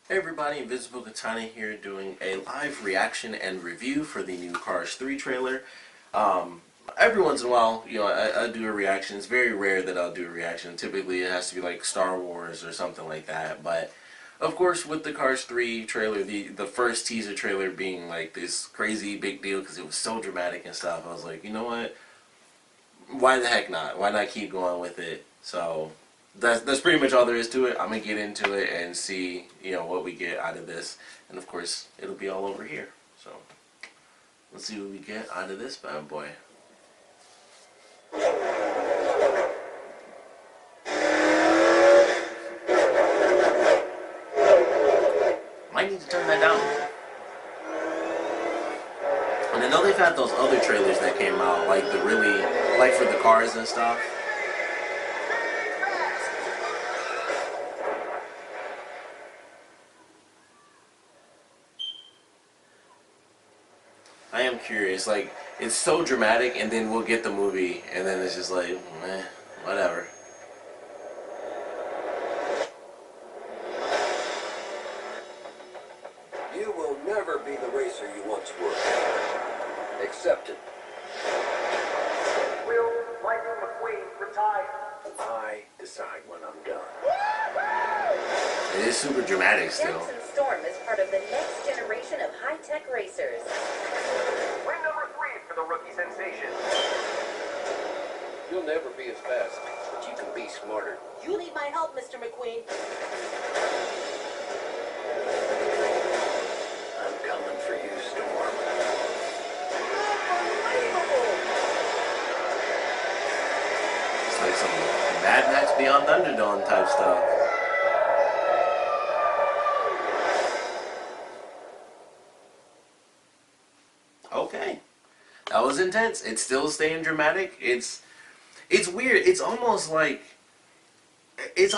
Hey everybody, Invisiblekatana here doing a live reaction and review for the new Cars 3 trailer. Every once in a while, I do a reaction. It's very rare that I'll do a reaction. Typically it has to be like Star Wars or something like that. But, of course, with the Cars 3 trailer, the first teaser trailer being like this crazy big deal because it was so dramatic and stuff, I was like, you know what? Why the heck not? Why not keep going with it? So that's pretty much all there is to it. I'm gonna get into it and see what we get out of this, and of course it'll be all over here. So let's see what we get out of this bad boy. Might need to turn that down. And I know they've had those other trailers that came out, like the really, like for the cars and stuff. I am curious. Like, it's so dramatic, and then we'll get the movie, and then it's just like, whatever. You will never be the racer you once were. Accept it. Will Lightning McQueen retire? I decide when I'm done. It is super dramatic still. Jackson Storm is part of the next generation of high-tech racers. Win number 3 for the rookie sensation. You'll never be as fast, but you can be smarter. You need my help, Mr. McQueen. I'm coming for you, Storm. It's like some Mad Max Beyond Thunderdome type stuff. Okay, that was intense. It's still staying dramatic. It's weird. It's almost like this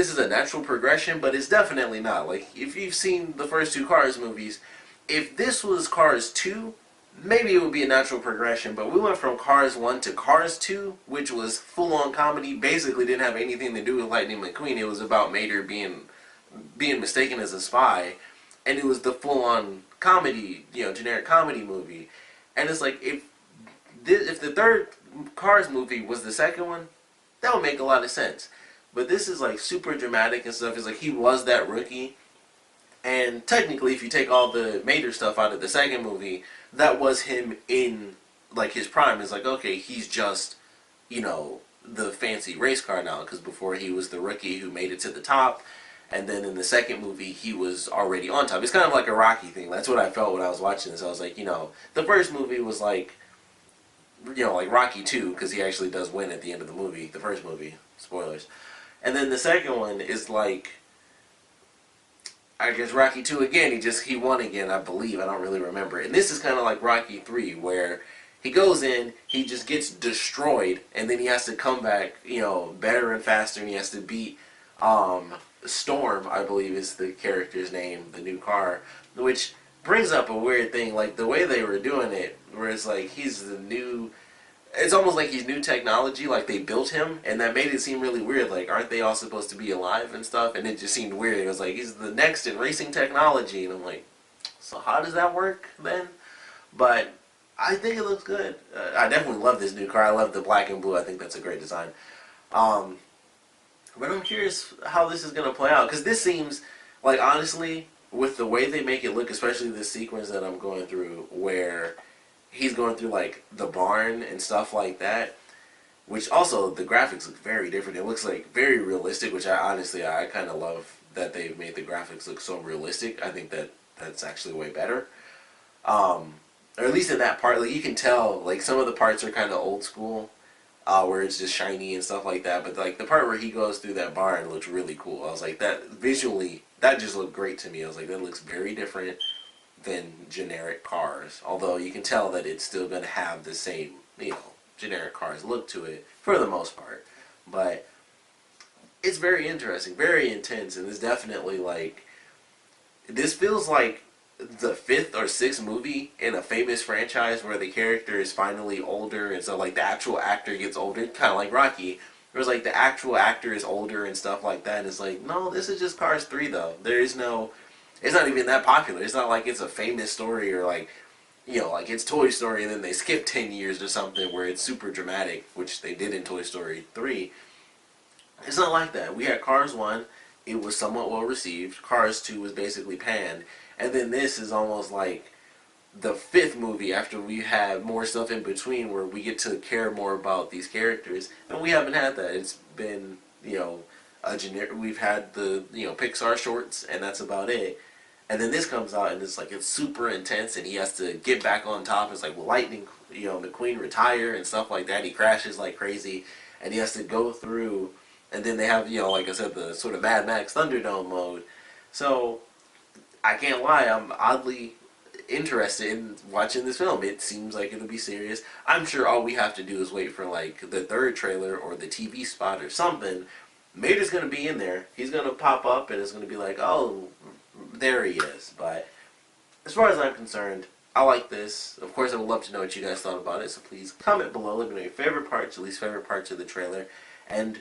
is a natural progression, but it's definitely not. Like, if you've seen the first two Cars movies, if this was Cars 2, maybe it would be a natural progression, but we went from Cars 1 to Cars 2, which was full-on comedy, basically didn't have anything to do with Lightning McQueen. It was about Mater being mistaken as a spy, and it was the full-on comedy, generic comedy movie. And it's like, if the third Cars movie was the second one, that would make a lot of sense. But this is like super dramatic and stuff. It's like he was that rookie, and technically, if you take all the Mater stuff out of the second movie, that was him in like his prime. It's like, okay, he's just the fancy race car now, because before he was the rookie who made it to the top. And then in the second movie, he was already on top. It's kind of like a Rocky thing. That's what I felt when I was watching this. I was like, the first movie was like, like Rocky 2, because he actually does win at the end of the movie, the first movie. Spoilers. And then the second one is like, I guess Rocky 2 again. He won again, I believe. I don't really remember. And this is kind of like Rocky 3, where he goes in, he just gets destroyed, and then he has to come back, better and faster, and he has to beat, Storm, I believe is the character's name, the new car, which brings up a weird thing, like the way they were doing it, where it's like it's almost like he's new technology, like they built him, and that made it seem really weird, like aren't they all supposed to be alive and stuff, and it just seemed weird. It was like, he's the next in racing technology, and I'm like, so how does that work then? But I think it looks good. I definitely love this new car. I love the black and blue. I think that's a great design. But I'm curious how this is going to play out, because this seems like, honestly, with the way they make it look, especially this sequence that I'm going through, where he's going through like the barn and stuff like that, which also the graphics look very different. It looks like very realistic, which I kind of love that they've made the graphics look so realistic. I think that's actually way better. Or at least in that part, like you can tell, like some of the parts are kind of old school. Where it's just shiny and stuff like that, but like the part where he goes through that barn looks really cool. I was like, that visually, that just looked great to me. I was like, that looks very different than generic Cars. Although you can tell that it's still going to have the same, generic Cars look to it for the most part. But it's very interesting, very intense, and it's definitely like, this feels like the 5th or 6th movie in a famous franchise where the character is finally older, and so like the actual actor gets older, kind of like Rocky, where it's like the actual actor is older and stuff like that. And it's like, no, this is just Cars 3 though. There is no It's not even that popular. It's not like it's a famous story or like, you know, like it's Toy Story and then they skip 10 years or something where it's super dramatic, which they did in Toy Story 3. It's not like that. We had Cars 1, it was somewhat well received. Cars 2 was basically panned. And then this is almost like the fifth movie after we had more stuff in between where we get to care more about these characters. And we haven't had that. It's been, you know, a generic. We've had the, you know, Pixar shorts, and that's about it. And then this comes out, and it's like it's super intense, and he has to get back on top. It's like, will Lightning, you know, McQueen retire and stuff like that. He crashes like crazy, and he has to go through. And then they have, you know, like I said, the sort of Mad Max Thunderdome mode. So I can't lie, I'm oddly interested in watching this film. It seems like it'll be serious. I'm sure all we have to do is wait for like the third trailer or the TV spot or something. Mater's gonna be in there. He's gonna pop up, and it's gonna be like, oh, there he is. But as far as I'm concerned, I like this. Of course, I would love to know what you guys thought about it. So please comment below. Let me know your favorite parts, your least favorite parts of the trailer, and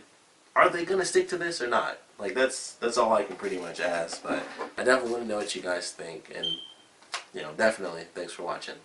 are they gonna stick to this or not? Like that's all I can pretty much ask. But I definitely want to know what you guys think, and you know, definitely thanks for watching.